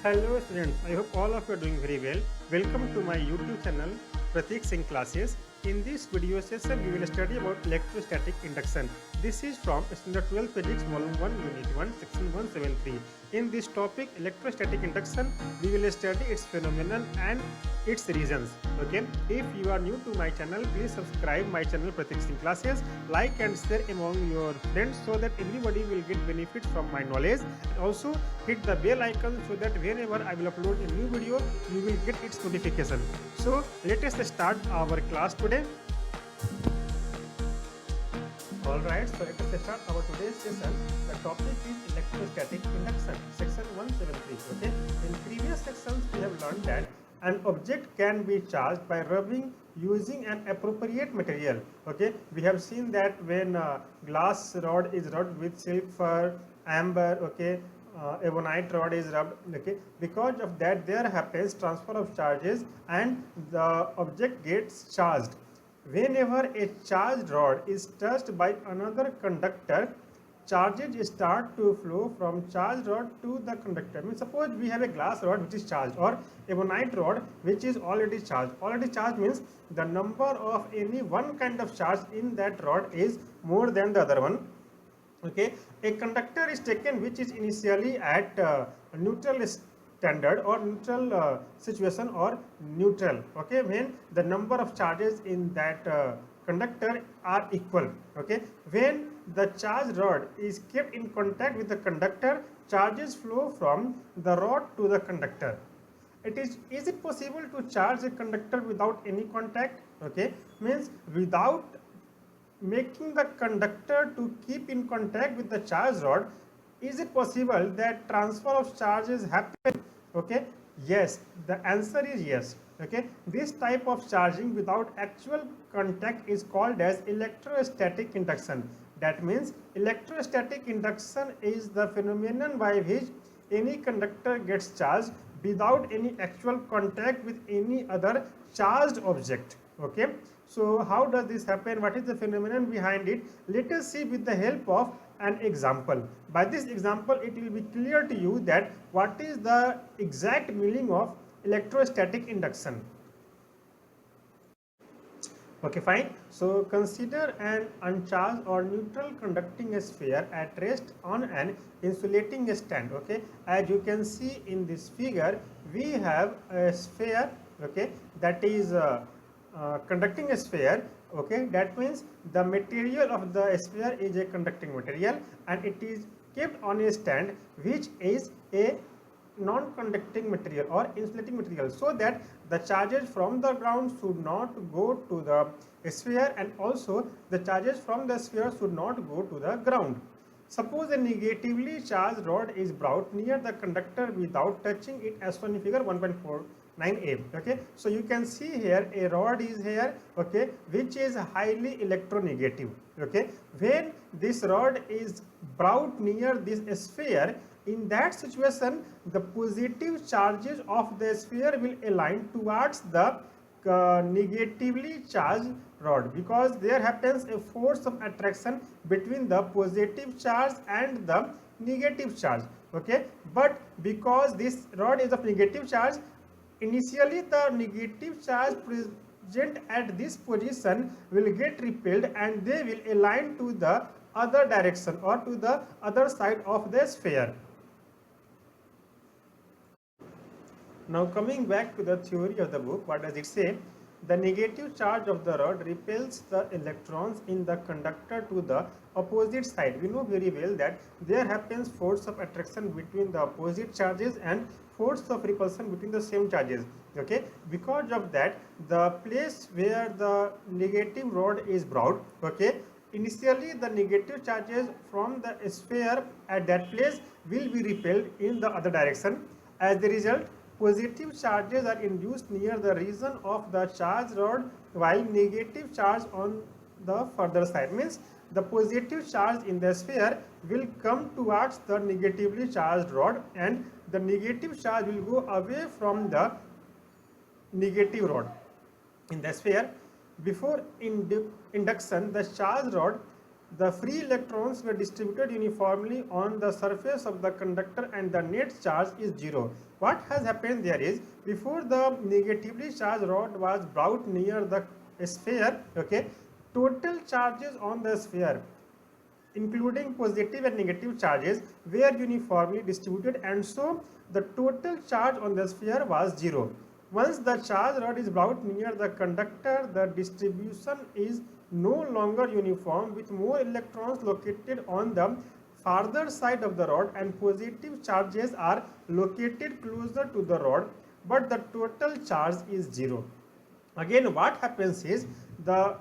Hello students, I hope all of you are doing very well. Welcome to my YouTube channel Pratik Singh Classes. In this video session, we will study about electrostatic induction. This is from Standard 12 Physics Volume 1 Unit 1 Section 173. In this topic, electrostatic induction, we will study its phenomenon and its reasons. Okay, if you are new to my channel, please subscribe my channel Pratik Singh Classes, like and share among your friends so that everybody will get benefit from my knowledge. And also hit the bell icon so that whenever I will upload a new video, you will get its notification. So let us start our class today. Alright, so let us start our today's session. The topic is electrostatic induction, section 173. Okay, in previous sections we have learned that an object can be charged by rubbing using an appropriate material. Okay, we have seen that when glass rod is rubbed with silver, amber, okay, ebonite rod is rubbed, okay, because of that there happens transfer of charges and the object gets charged. Whenever a charged rod is touched by another conductor, charges start to flow from charged rod to the conductor. Means suppose we have a glass rod which is charged or ebonite rod which is already charged. Already charged means the number of any one kind of charge in that rod is more than the other one. Okay, a conductor is taken which is initially at neutral standard or neutral situation or neutral. Okay, when the number of charges in that conductor are equal. Okay, when the charged rod is kept in contact with the conductor, charges flow from the rod to the conductor. Is it possible to charge a conductor without any contact? Okay, means without making the conductor to keep in contact with the charge rod, is it possible that transfer of charges happen? Okay, yes, the answer is yes. Okay, this type of charging without actual contact is called as electrostatic induction. That means electrostatic induction is the phenomenon by which any conductor gets charged without any actual contact with any other charged object. Okay, so how does this happen? What is the phenomenon behind it? Let us see with the help of an example. By this example, it will be clear to you that what is the exact meaning of electrostatic induction. Okay, fine. So consider an uncharged or neutral conducting sphere at rest on an insulating stand. Okay, as you can see in this figure, we have a sphere. Okay, that is conducting a sphere. Okay, that means the material of the sphere is a conducting material and it is kept on a stand which is a non-conducting material or insulating material, so that the charges from the ground should not go to the sphere and also the charges from the sphere should not go to the ground. Suppose a negatively charged rod is brought near the conductor without touching it, as shown in figure 1.49a. okay, so you can see here a rod is here, okay, which is highly electronegative. Okay, when this rod is brought near this sphere, in that situation the positive charges of the sphere will align towards the negatively charged rod, because there happens a force of attraction between the positive charge and the negative charge. Okay, but because this rod is of negative charge, initially the negative charge present at this position will get repelled and they will align to the other direction or to the other side of the sphere. Now coming back to the theory of the book, what does it say? The negative charge of the rod repels the electrons in the conductor to the opposite side. We know very well that there happens force of attraction between the opposite charges and force of repulsion between the same charges. Okay, because of that, the place where the negative rod is brought, okay, initially the negative charges from the sphere at that place will be repelled in the other direction. As the result, positive charges are induced near the region of the charged rod, while negative charge on the further side. Means the positive charge in the sphere will come towards the negatively charged rod and the negative charge will go away from the negative rod in the sphere. Before induction, the charged rod the free electrons were distributed uniformly on the surface of the conductor and the net charge is 0. What has happened there is, before the negatively charged rod was brought near the sphere, okay, total charges on the sphere including positive and negative charges were uniformly distributed, and so the total charge on the sphere was 0. Once the charge rod is brought near the conductor, the distribution is no longer uniform, with more electrons located on the farther side of the rod and positive charges are located closer to the rod, but the total charge is 0. Again, what happens is, the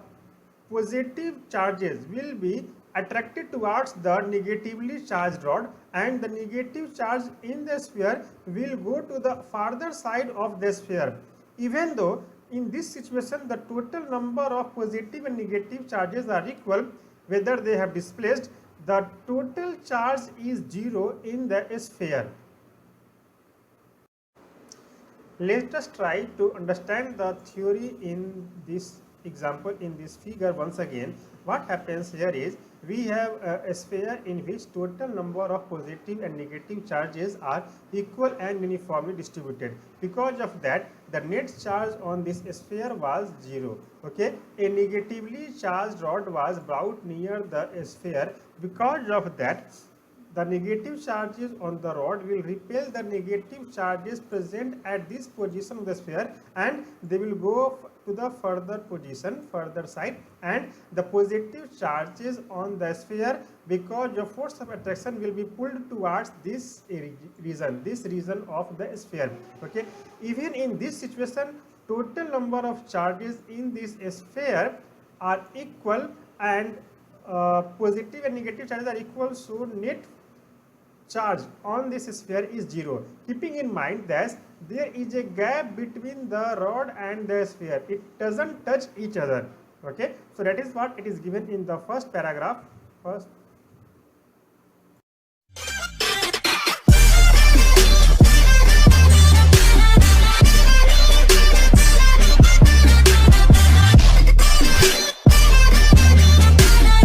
positive charges will be attracted towards the negatively charged rod, and the negative charge in the sphere will go to the farther side of the sphere. Even though in this situation the total number of positive and negative charges are equal, whether they have displaced, the total charge is 0 in the sphere. Let us try to understand the theory in this example, in this figure once again. What happens here is, we have a sphere in which total number of positive and negative charges are equal and uniformly distributed. Because of that, the net charge on this sphere was 0. Okay, a negatively charged rod was brought near the sphere. Because of that, the negative charges on the rod will repel the negative charges present at this position of the sphere, and they will go to the further side, and the positive charges on the sphere, because of force of attraction, will be pulled towards this region of the sphere. Okay, even in this situation, total number of charges in this sphere are equal, and positive and negative charges are equal, so net charge on this sphere is 0. Keeping in mind that there is a gap between the rod and the sphere, it doesn't touch each other. Okay, so that is what it is given in the first paragraph.